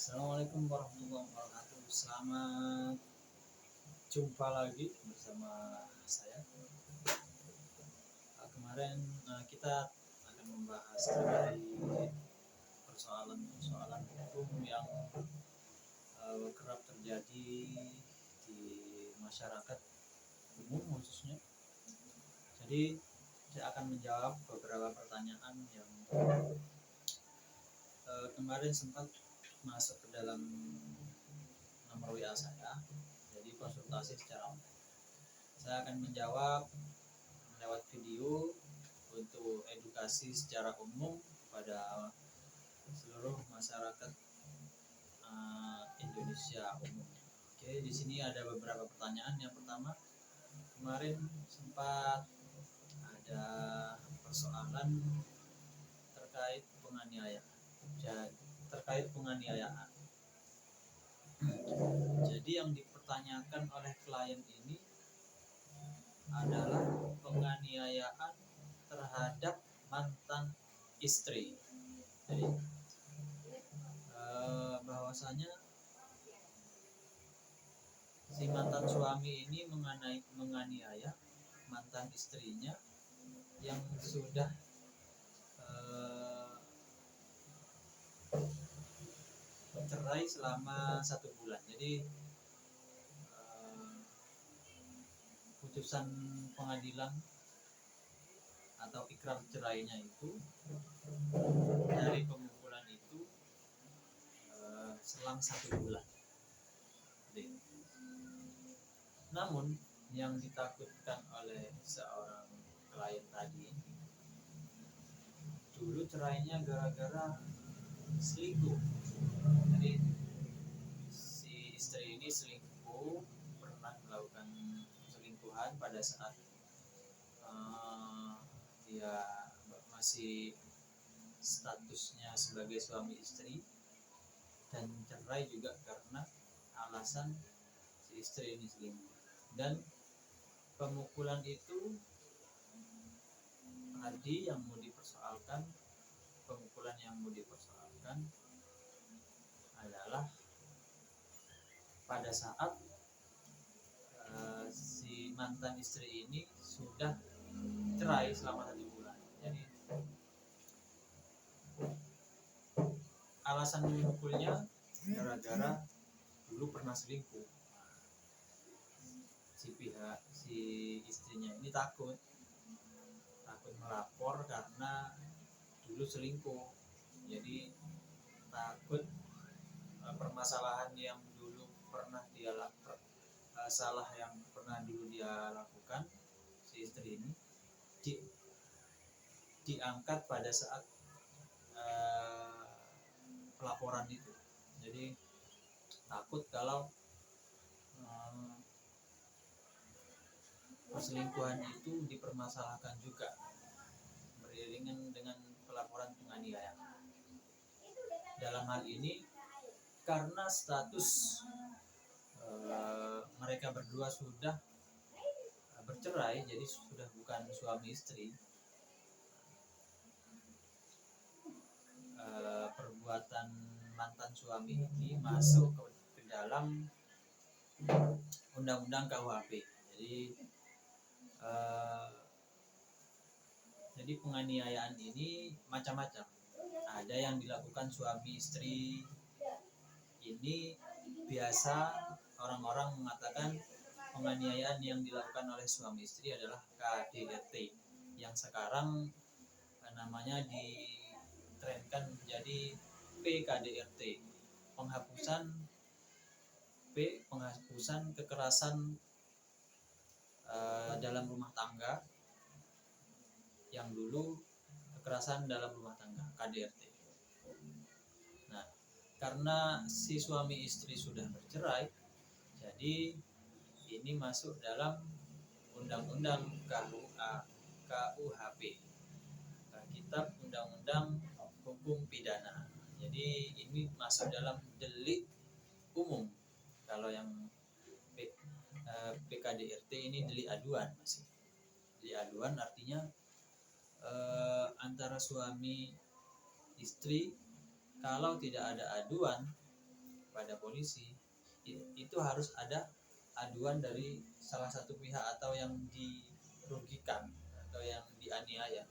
Assalamualaikum warahmatullahi wabarakatuh. Selamat jumpa lagi bersama saya. Kemarin kita akan membahas terkait persoalan-persoalan hukum yang kerap terjadi di masyarakat umum khususnya. Jadi saya akan menjawab beberapa pertanyaan yang kemarin sempat masuk ke dalam nomor WA saya, jadi konsultasi secara online. Saya akan menjawab lewat video untuk edukasi secara umum pada seluruh masyarakat Indonesia umumnya. Oke, di sini ada beberapa pertanyaan. Yang pertama, kemarin sempat ada persoalan terkait penganiayaan. Jadi yang dipertanyakan oleh klien ini adalah penganiayaan terhadap mantan istri. Jadi bahwasanya si mantan suami ini menganiaya mantan istrinya yang sudah cerai selama 1 bulan. Jadi putusan pengadilan atau ikrar cerainya itu dari pemukulan itu selang 1 bulan. Jadi, namun yang ditakutkan oleh seorang klien tadi, dulu cerainya gara-gara selingkuh. Jadi si istri ini selingkuh, pernah melakukan selingkuhan pada saat dia masih statusnya sebagai suami istri, dan cerai juga karena alasan si istri ini selingkuh. Dan pemukulan itu tadi yang mau dipersoalkan, pemukulan yang mau dipersoalkan adalah pada saat si mantan istri ini sudah cerai selama 1 bulan. Jadi alasan memukulnya gara-gara dulu pernah selingkuh. Si istrinya ini takut melapor karena dulu selingkuh. Jadi takut permasalahan yang dulu pernah dia lakukan, salah yang pernah dulu dia lakukan, si istri ini diangkat pada saat pelaporan itu. Jadi takut kalau perselingkuhan itu dipermasalahkan juga beriringan dengan pelaporan penganiayaan. Dalam hal ini karena status mereka berdua sudah bercerai, jadi sudah bukan suami istri, perbuatan mantan suami ini masuk ke dalam undang-undang KUHP. Jadi penganiayaan ini macam-macam. Ada yang dilakukan suami istri. Ini biasa orang-orang mengatakan penganiayaan yang dilakukan oleh suami istri adalah KDRT, yang sekarang namanya ditrenkan menjadi PKDRT, penghapusan kekerasan dalam rumah tangga, yang dulu kekerasan dalam rumah tangga, KDRT. Nah, karena si suami istri sudah bercerai, jadi ini masuk dalam undang-undang KUHP, Kitab Undang-Undang Hukum Pidana. Jadi ini masuk dalam delik umum. Kalau yang PKDRT ini delik aduan masih. Delik aduan artinya antara suami istri, kalau tidak ada aduan pada polisi, itu harus ada aduan dari salah satu pihak atau yang dirugikan atau yang dianiaya.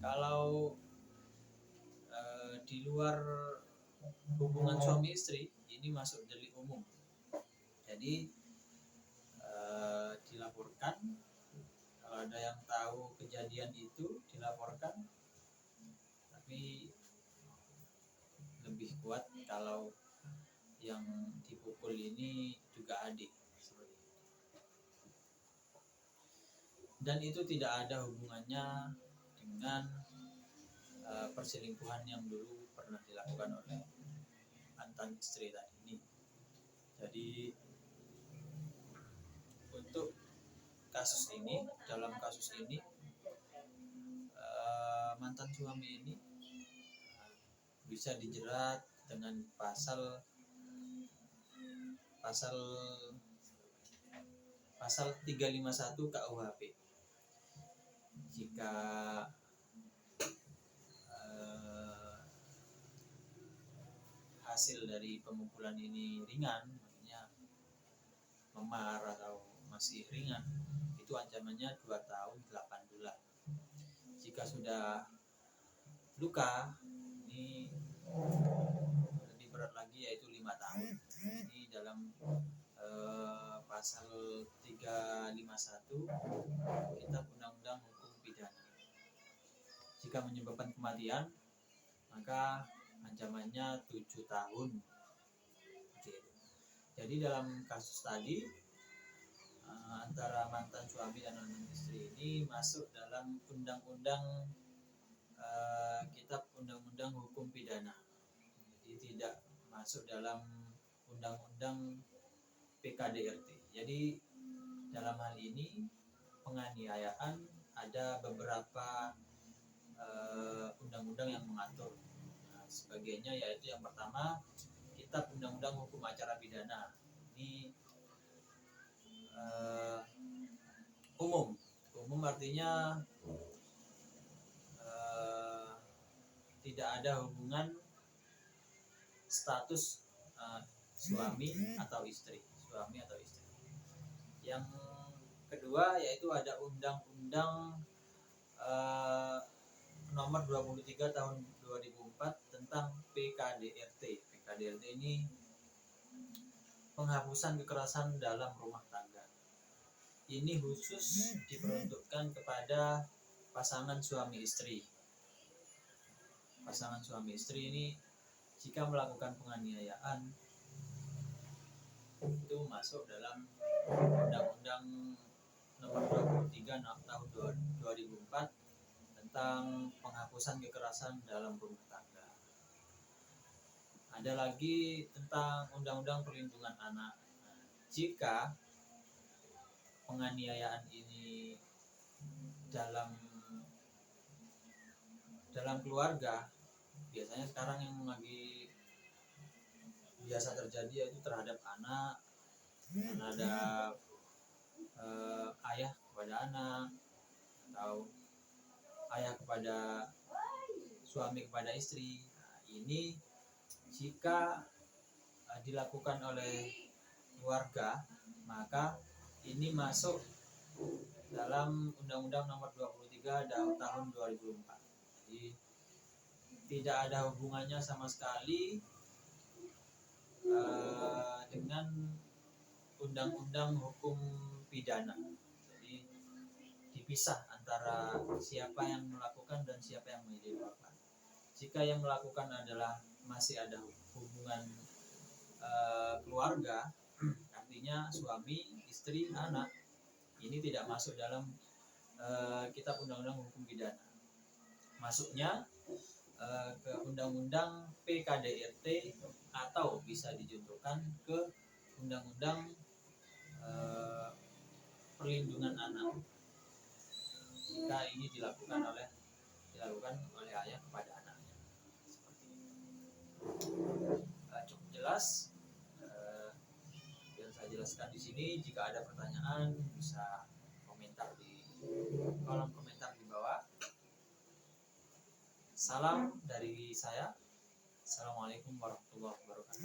Kalau di luar hubungan suami istri, ini masuk delik umum. Jadi dilaporkan, kalau ada yang tahu kejadian itu dilaporkan, tapi lebih kuat kalau yang dipukul ini juga adik. Dan itu tidak ada hubungannya dengan perselingkuhan yang dulu pernah dilakukan oleh mantan istri tadi ini. Jadi untuk kasus ini, dalam kasus ini mantan suami ini bisa dijerat dengan pasal 351 KUHP. Jika hasil dari pemukulan ini ringan, maksudnya memar atau masih ringan, itu ancamannya 2 tahun 8 bulan. Jika sudah luka, ini lebih berat lagi, yaitu 5 tahun. Ini dalam pasal 351 Kitab Undang-Undang Hukum Pidana. Jika menyebabkan kematian, maka ancamannya 7 tahun. Jadi dalam kasus tadi, antara mantan suami dan mantan istri ini masuk dalam undang-undang Kitab Undang-Undang Hukum Pidana. Jadi tidak masuk dalam undang-undang PKDRT. Jadi dalam hal ini penganiayaan ada beberapa undang-undang yang mengatur. Sebagainya yaitu yang pertama, Kitab Undang-Undang Hukum Acara Pidana. Ini umum artinya tidak ada hubungan status suami atau istri. Yang kedua yaitu ada Undang-Undang nomor 23 tahun 2004 tentang PKDRT. PKDRT ini penghapusan kekerasan dalam rumah tangga. Ini khusus diperuntukkan kepada pasangan suami istri. Pasangan suami istri ini jika melakukan penganiayaan itu masuk dalam Undang-Undang nomor 23 tahun 2004 tentang penghapusan kekerasan dalam rumah tangga. Ada lagi tentang Undang-Undang Perlindungan Anak. Jika penganiayaan ini dalam keluarga, biasanya sekarang yang lagi biasa terjadi yaitu terhadap anak, terhadap ayah kepada anak, atau ayah kepada suami kepada istri. Ini jika dilakukan oleh keluarga, maka ini masuk dalam Undang-Undang nomor 23 tahun 2004. Jadi tidak ada hubungannya sama sekali dengan Undang-Undang Hukum Pidana. Jadi dipisah antara siapa yang melakukan dan siapa yang menjadi korban. Jika yang melakukan adalah masih ada hubungan keluarga, artinya suami, istri, anak, ini tidak masuk dalam Kitab Undang-Undang Hukum Pidana. Masuknya ke Undang-Undang PKDRT atau bisa dijunturkan ke Undang-Undang Perlindungan Anak jika ini dilakukan oleh ayah kepada anaknya. Seperti itu. Cukup jelas yang saya jelaskan di sini. Jika ada pertanyaan bisa komentar di kolom komentar di bawah. Salam dari saya. Assalamualaikum warahmatullahi wabarakatuh.